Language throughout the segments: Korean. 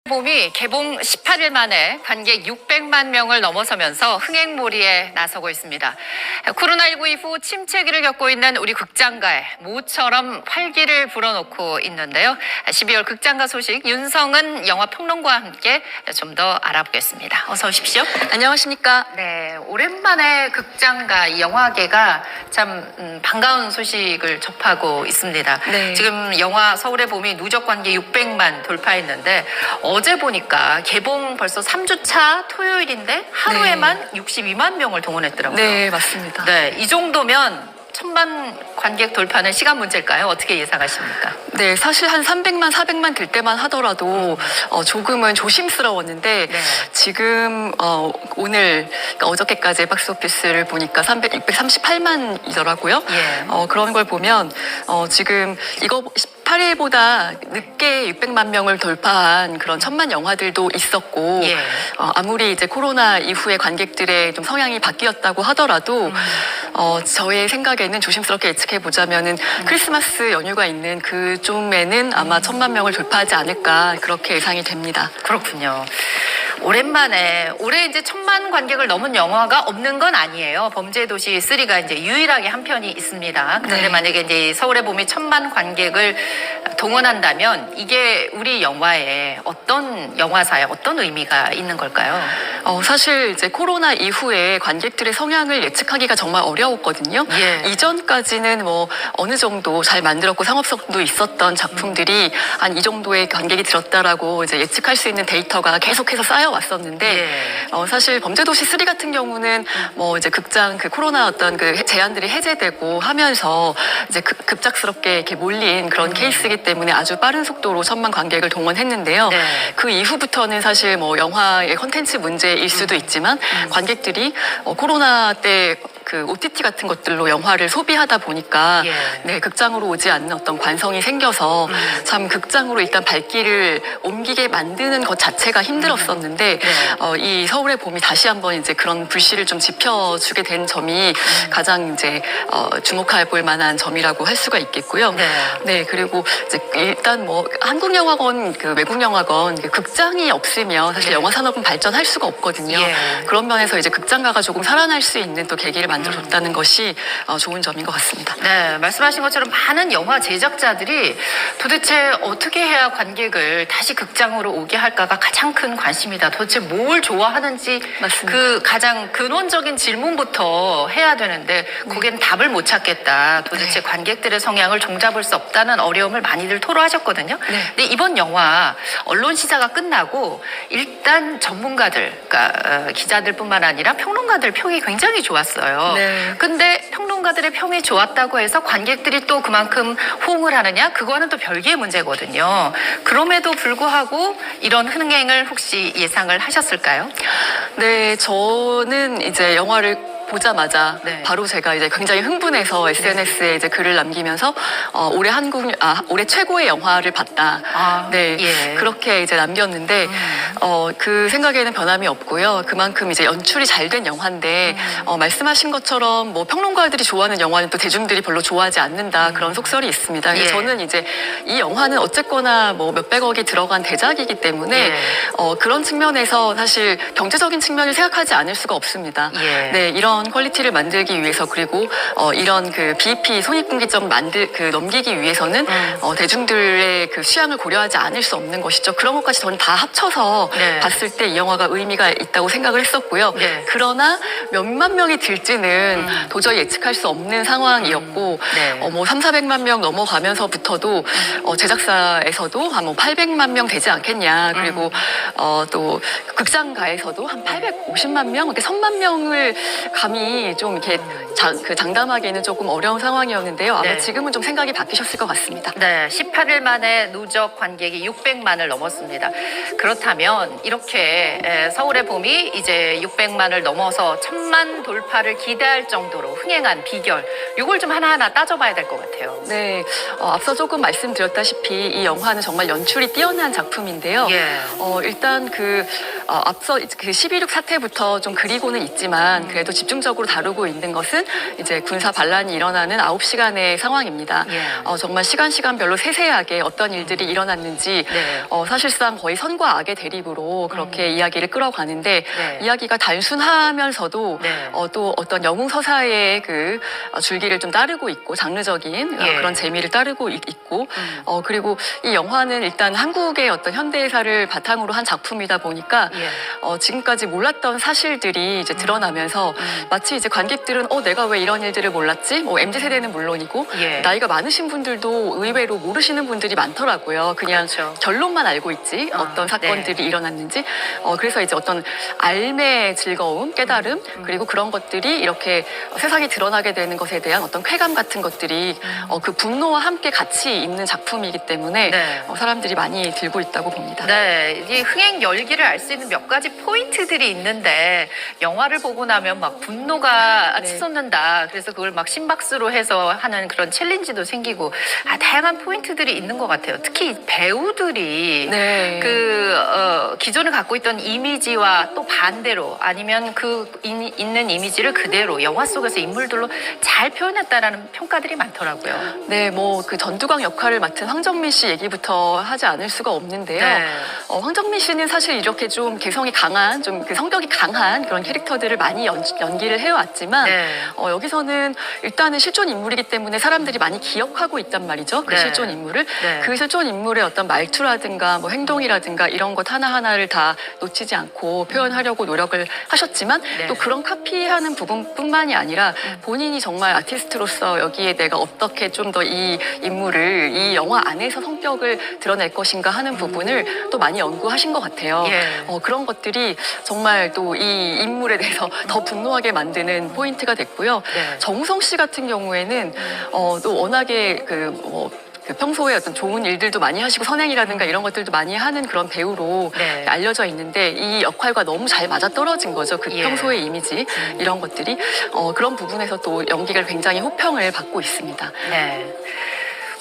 봄이 개봉 18일 만에 관객 600만 명을 넘어서면서 흥행몰이에 나서고 있습니다. 코로나19 이후 침체기를 겪고 있는 우리 극장가에 모처럼 활기를 불어넣고 있는데요. 12월 극장가 소식 윤성은 영화평론가와 함께 좀 더 알아보겠습니다. 어서 오십시오. 안녕하십니까. 네, 오랜만에 극장가 이 영화계가 참 반가운 소식을 접하고 있습니다. 네. 지금 영화 서울의 봄이 누적 관객 600만 돌파했는데 어제 보니까 개봉 벌써 3주차 토요일인데 하루에만 62만 명을 동원했더라고요. 네, 맞습니다. 네, 이 정도면 1000만 관객 돌파는 시간 문제일까요? 어떻게 예상하십니까? 네, 사실 한 300만, 400만 될 때만 하더라도 조금은 조심스러웠는데 네. 지금 오늘 그러니까 어저께까지 박스오피스를 보니까 638만이더라고요. 예. 그런 걸 보면 지금 이거 18일보다 늦게 600만 명을 돌파한 그런 천만 영화들도 있었고 예. 아무리 이제 코로나 이후에 관객들의 좀 성향이 바뀌었다고 하더라도 저의 생각에는 조심스럽게 예측해 보자면은 크리스마스 연휴가 있는 그쯤에는 아마 1000만 명을 돌파하지 않을까 그렇게 예상이 됩니다. 그렇군요. 오랜만에 올해 이제 1000만 관객을 넘은 영화가 없는 건 아니에요. 범죄도시 3가 이제 유일하게 한 편이 있습니다. 그런데 네. 만약에 이제 서울의 봄이 1000만 관객을 동원한다면 이게 우리 영화에 어떤 영화사에 어떤 의미가 있는 걸까요? 사실 이제 코로나 이후에 관객들의 성향을 예측하기가 정말 어려웠거든요. 예. 이전까지는 뭐 어느 정도 잘 만들었고 상업성도 있었던 작품들이 한 이 정도의 관객이 들었다라고 이제 예측할 수 있는 데이터가 계속해서 쌓여왔었는데 예. 사실 범죄도시 3 같은 경우는 뭐 이제 극장 그 코로나 어떤 그 제한들이 해제되고 하면서 이제 급작스럽게 이렇게 몰린 그런 케이스이기 때문에 아주 빠른 속도로 1000만 관객을 동원했는데요. 네. 그 이후부터는 사실 뭐 영화의 컨텐츠 문제일 수도 있지만 관객들이 코로나 때 그 OTT 같은 것들로 영화를 소비하다 보니까 예. 네, 극장으로 오지 않는 어떤 관성이 생겨서 참 극장으로 일단 발길을 옮기게 만드는 것 자체가 힘들었었는데 이 서울의 봄이 다시 한번 이제 그런 불씨를 좀 지펴주게 된 점이 가장 이제 주목해 볼 만한 점이라고 할 수가 있겠고요. 네. 네, 그리고 이제 일단 뭐 한국 영화건 그 외국 영화건 극장이 없으면 사실 영화 산업은 발전할 수가 없거든요. 예. 그런 면에서 이제 극장가가 조금 살아날 수 있는 또 계기를 만들어줬다는 것이 좋은 점인 것 같습니다. 네, 말씀하신 것처럼 많은 영화 제작자들이 도대체 어떻게 해야 관객을 다시 극장으로 오게 할까가 가장 큰 관심이다. 도대체 뭘 좋아하는지 맞습니다. 그 가장 근원적인 질문부터 해야 되는데 거기는 답을 못 찾겠다. 도대체 관객들의 성향을 종잡을 수 없다는 어려움을 많이들 토로하셨거든요. 네. 근데 이번 영화 언론 시사가 끝나고 일단 전문가들, 그러니까 기자들뿐만 아니라 평론가들 평이 굉장히 좋았어요. 네. 근데 평론가들의 평이 좋았다고 해서 관객들이 또 그만큼 호응을 하느냐? 그거는 또 별개의 문제거든요. 그럼에도 불구하고 이런 흥행을 혹시 예상을 하셨을까요? 네, 저는 이제 영화를 보자마자 네. 바로 제가 이제 굉장히 흥분해서 SNS에 이제 글을 남기면서 올해 최고의 영화를 봤다. 네, 예. 그렇게 이제 남겼는데 그 생각에는 변함이 없고요. 그만큼 이제 연출이 잘 된 영화인데 말씀하신 것처럼 뭐 평론가들이 좋아하는 영화는 또 대중들이 별로 좋아하지 않는다 그런 속설이 있습니다. 근데 예. 저는 이제 이 영화는 어쨌거나 뭐 몇백억이 들어간 대작이기 때문에 그런 측면에서 사실 경제적인 측면을 생각하지 않을 수가 없습니다. 예. 네, 이런 퀄리티를 만들기 위해서 그리고 이런 그 BEP 손익분기점 넘기기 위해서는 대중들의 그 취향을 고려하지 않을 수 없는 것이죠. 그런 것까지 저는 다 합쳐서 네. 봤을 때 이 영화가 의미가 있다고 생각을 했었고요. 네. 그러나 몇만 명이 들지는 도저히 예측할 수 없는 상황이었고 네. 뭐 3,400만 명 넘어가면서부터도 제작사에서도 한 뭐 800만 명 되지 않겠냐. 그리고 또 극장가에서도 한 850만 명, 이렇게 1000만 명을 감히 좀 이렇게 장담하기에는 조금 어려운 상황이었는데요. 아마 네. 지금은 좀 생각이 바뀌셨을 것 같습니다. 네, 18일 만에 누적 관객이 600만을 넘었습니다. 그렇다면 이렇게 서울의 봄이 이제 600만을 넘어서 1000만 돌파를 기대할 정도로 흥행한 비결, 이걸 좀 하나하나 따져봐야 될 것 같아요. 네, 앞서 조금 말씀드렸다시피 이 영화는 정말 연출이 뛰어난 작품인데요. 예. 일단 앞서 그 12.6 사태부터 좀 그리고는 있지만 그래도 집중 집중적으로 다루고 있는 것은 이제 군사 반란이 일어나는 9시간의 상황입니다. 예. 정말 시간별로 세세하게 어떤 일들이 일어났는지 네. 사실상 거의 선과 악의 대립으로 그렇게 이야기를 끌어가는데 네. 이야기가 단순하면서도 네. 또 어떤 영웅 서사의 그 줄기를 좀 따르고 있고 장르적인 예. 그런 재미를 따르고 있고 그리고 이 영화는 일단 한국의 어떤 현대사를 바탕으로 한 작품이다 보니까 예. 지금까지 몰랐던 사실들이 이제 드러나면서 마치 이제 관객들은 내가 왜 이런 일들을 몰랐지? 뭐 MZ 세대는 물론이고 예. 나이가 많으신 분들도 의외로 모르시는 분들이 많더라고요. 그냥 그렇죠. 결론만 알고 있지 어떤 사건들이 일어났는지. 그래서 이제 어떤 삶의 즐거움, 깨달음 그리고 그런 것들이 이렇게 세상에 드러나게 되는 것에 대한 어떤 쾌감 같은 것들이 그 분노와 함께 같이 있는 작품이기 때문에 네. 사람들이 많이 들고 있다고 봅니다. 네, 이 흥행 열기를 알 수 있는 몇 가지 포인트들이 있는데 영화를 보고 나면 막 분노가 네. 치솟는다. 그래서 그걸 막 심박수로 해서 하는 그런 챌린지도 생기고 다양한 포인트들이 있는 것 같아요. 특히 배우들이 네. 기존에 갖고 있던 이미지와 또 반대로 아니면 있는 이미지를 그대로 영화 속에서 인물들로 잘 표현했다라는 평가들이 많더라고요. 네, 뭐 그 전두광 역할을 맡은 황정민 씨 얘기부터 하지 않을 수가 없는데요. 네. 황정민 씨는 사실 이렇게 좀 개성이 강한, 좀 그 성격이 강한 그런 캐릭터들을 많이 연기를 해왔지만 네. 여기서는 일단은 실존 인물이기 때문에 사람들이 많이 기억하고 있단 말이죠. 그 네. 실존 인물을. 네. 그 실존 인물의 어떤 말투라든가 뭐 행동이라든가 이런 것 하나하나를 다 놓치지 않고 표현하려고 노력을 하셨지만 네. 또 그런 카피하는 부분뿐만이 아니라 본인이 정말 아티스트로서 여기에 내가 어떻게 좀 더 이 인물을 이 영화 안에서 성격을 드러낼 것인가 하는 부분을 또 많이 연구하신 것 같아요. 예. 그런 것들이 정말 또 이 인물에 대해서 더 분노하게 만드는 포인트가 됐고요. 네. 정우성 씨 같은 경우에는 또 워낙에 그 평소에 어떤 좋은 일들도 많이 하시고 선행이라든가 이런 것들도 많이 하는 그런 배우로 네. 알려져 있는데 이 역할과 너무 잘 맞아떨어진 거죠. 그 예. 평소의 이미지 이런 것들이 그런 부분에서 또 연기를 굉장히 호평을 받고 있습니다. 네.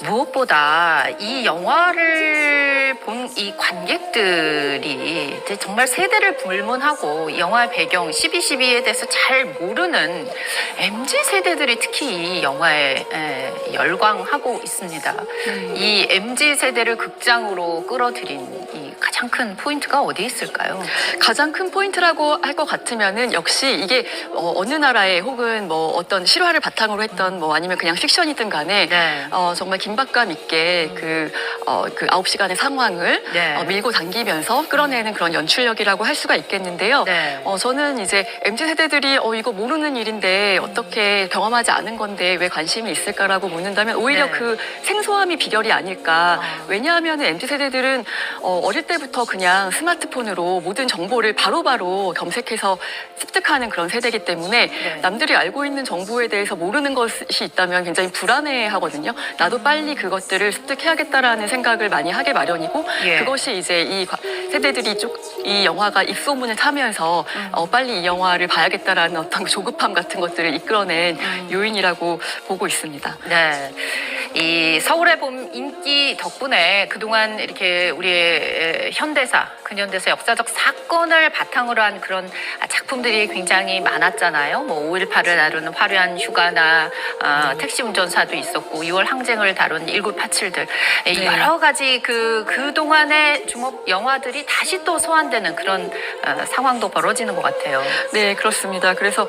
무엇보다 이 영화를 본 이 관객들이 이제 정말 세대를 불문하고 이 영화의 배경 12.12에 대해서 잘 모르는 MZ 세대들이 특히 이 영화에 열광하고 있습니다. 이 MZ 세대를 극장으로 끌어들인 이 가장 큰 포인트가 어디에 있을까요? 가장 큰 포인트라고 할 것 같으면은 역시 이게 어느 나라에 혹은 뭐 어떤 실화를 바탕으로 했던 뭐 아니면 그냥 픽션이든 간에 네. 정말 긴박감 있게 그 9시간의 상황을 네. 밀고 당기면서 끌어내는 그런 연출력이라고 할 수가 있겠는데요. 네. 저는 이제 MZ 세대들이 이거 모르는 일인데 어떻게 경험하지 않은 건데 왜 관심이 있을까라고 묻는다면 오히려 네. 그 생소함이 비결이 아닐까. 왜냐하면 MZ 세대들은 어릴 때부터 그냥 스마트폰으로 모든 정보를 바로바로 검색해서 습득하는 그런 세대이기 때문에 네. 남들이 알고 있는 정보에 대해서 모르는 것이 있다면 굉장히 불안해 하거든요. 나도 빨리 그것들을 습득해야겠다라는 생각을 많이 하게 마련이고 예. 그것이 이제 이 세대들이 이 영화가 입소문을 타면서 빨리 이 영화를 봐야겠다라는 어떤 조급함 같은 것들을 이끌어낸 요인이라고 보고 있습니다. 네. 이 서울의 봄 인기 덕분에 그동안 이렇게 우리의 현대사, 근현대사 역사적 사건을 바탕으로 한 그런 작품들이 굉장히 많았잖아요. 뭐 5.18을 다루는 화려한 휴가나 택시 운전사도 있었고 6월 항쟁을 다룬 1987들 네. 여러 가지 그동안의 주목 영화들이 다시 또 소환되는 그런 상황도 벌어지는 것 같아요. 네, 그렇습니다. 그래서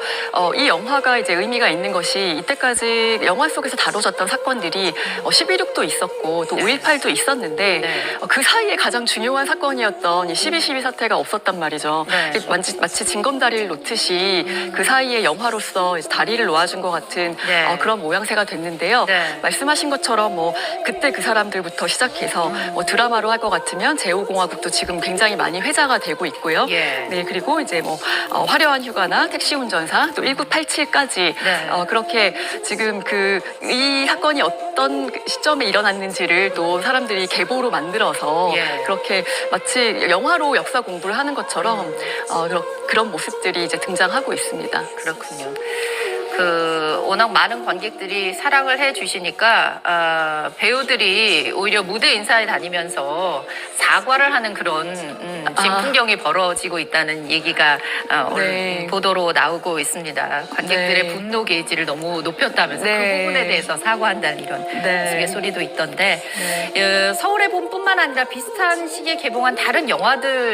이 영화가 이제 의미가 있는 것이 이때까지 영화 속에서 다뤄졌던 사건들이 11.6도 있었고 또 5.18도 있었는데 네. 그 사이에 가장 중요한 사건이었던 이 12.12 사태가 없었단 말이죠. 네. 마치 징검다리를 놓듯이 그 사이에 영화로서 이제 다리를 놓아준 것 같은 네. 그런 모양새가 됐는데요. 네. 말씀하신 것처럼 뭐 그때 그 사람들부터 시작해서 뭐 드라마로 할 것 같으면 제5공화국도 지금 굉장히 많이 회자가 되고 있고요. 예. 네, 그리고 이제 뭐 화려한 휴가나 택시 운전사 또 1987까지 네. 그렇게 지금 이 사건이 어떤 시점에 일어났는지를 또 사람들이 계보로 만들어서 예. 그렇게 마치 영화로 역사 공부를 하는 것처럼 그런 모습들이 이제 등장하고 있습니다. 그렇군요. 워낙 많은 관객들이 사랑을 해주시니까 배우들이 오히려 무대 인사에 다니면서 사과를 하는 그런 지금 풍경이 벌어지고 있다는 얘기가 오늘 보도로 나오고 있습니다. 관객들의 분노 게이지를 너무 높였다면서 그 부분에 대해서 사과한다는 이런 우스갯소리도 있던데 서울의 봄뿐만 아니라 비슷한 시기에 개봉한 다른 영화들